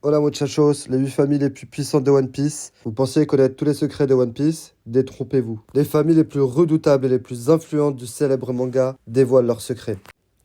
Hola muchachos, les 8 familles les plus puissantes de One Piece. Vous pensiez connaître tous les secrets de One Piece? Détrompez-vous. Les familles les plus redoutables et les plus influentes du célèbre manga dévoilent leurs secrets.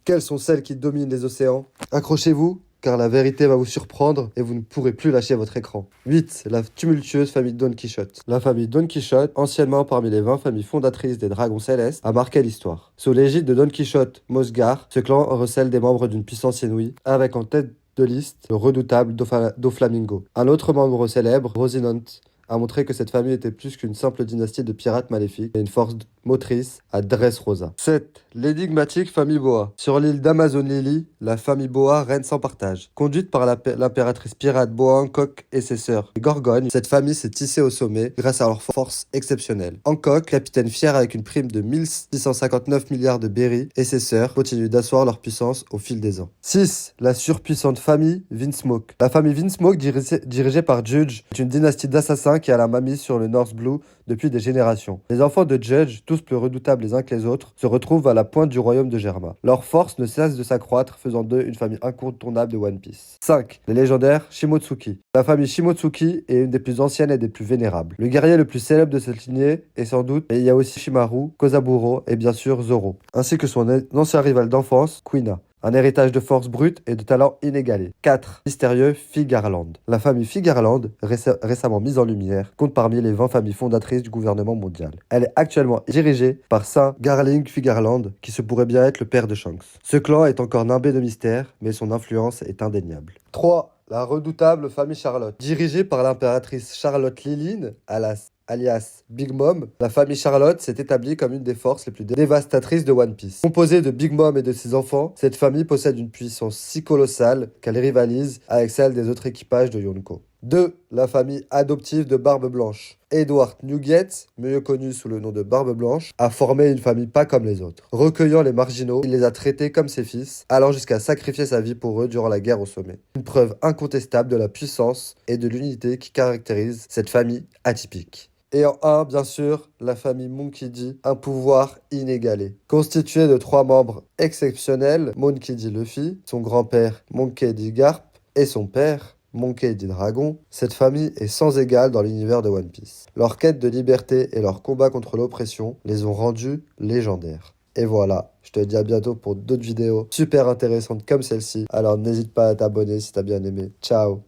Quelles sont celles qui dominent les océans? Accrochez-vous, car la vérité va vous surprendre et vous ne pourrez plus lâcher votre écran. 8. La tumultueuse famille Don Quichotte. La famille Don Quichotte, anciennement parmi les 20 familles fondatrices des Dragons Célestes, a marqué l'histoire. Sous l'égide de Don Quichotte Mosgar, ce clan recèle des membres d'une puissance inouïe, avec en tête de liste le redoutable Doflamingo. Un autre membre célèbre, Rosinante, a montré que cette famille était plus qu'une simple dynastie de pirates maléfiques et une force motrice à Dressrosa. 7. L'énigmatique famille Boa. Sur l'île d'Amazon Lily, la famille Boa règne sans partage. Conduite par l'impératrice pirate Boa Hancock et ses sœurs, les Gorgones, cette famille s'est tissée au sommet grâce à leur force exceptionnelle. Hancock, capitaine fier avec une prime de 1659 milliards de berry, et ses sœurs continuent d'asseoir leur puissance au fil des ans. 6. La surpuissante famille Vinsmoke. La famille Vinsmoke, dirigée par Judge, est une dynastie d'assassins qui a la mainmise sur le North Blue depuis des générations. Les enfants de Judge, tous plus redoutables les uns que les autres, se retrouvent à la pointe du royaume de Germa. Leur force ne cesse de s'accroître, faisant d'eux une famille incontournable de One Piece. 5. Les légendaires Shimotsuki. La famille Shimotsuki est une des plus anciennes et des plus vénérables. Le guerrier le plus célèbre de cette lignée est sans doute Shimaru, Kozaburo et bien sûr Zoro, ainsi que son ancien rival d'enfance, Kuina. Un héritage de force brute et de talent inégalé. 4. Mystérieux Figarland. La famille Figarland, récemment mise en lumière, compte parmi les 20 familles fondatrices du gouvernement mondial. Elle est actuellement dirigée par Saint Garling Figarland, qui se pourrait bien être le père de Shanks. Ce clan est encore nimbé de mystère, mais son influence est indéniable. 3. La redoutable famille Charlotte. Dirigée par l'impératrice Charlotte Liline, alias Big Mom, la famille Charlotte s'est établie comme une des forces les plus dévastatrices de One Piece. Composée de Big Mom et de ses enfants, cette famille possède une puissance si colossale qu'elle rivalise avec celle des autres équipages de Yonko. 2. La famille adoptive de Barbe Blanche. Edward Nugget, mieux connu sous le nom de Barbe Blanche, a formé une famille pas comme les autres. Recueillant les marginaux, il les a traités comme ses fils, allant jusqu'à sacrifier sa vie pour eux durant la guerre au sommet. Une preuve incontestable de la puissance et de l'unité qui caractérise cette famille atypique. Et en 1, bien sûr, la famille Monkey D, un pouvoir inégalé. Constituée de 3 membres exceptionnels, Monkey D. Luffy, son grand-père Monkey D. Garp et son père Monkey D. Dragon, cette famille est sans égale dans l'univers de One Piece. Leur quête de liberté et leur combat contre l'oppression les ont rendus légendaires. Et voilà, je te dis à bientôt pour d'autres vidéos super intéressantes comme celle-ci. Alors n'hésite pas à t'abonner si t'as bien aimé. Ciao!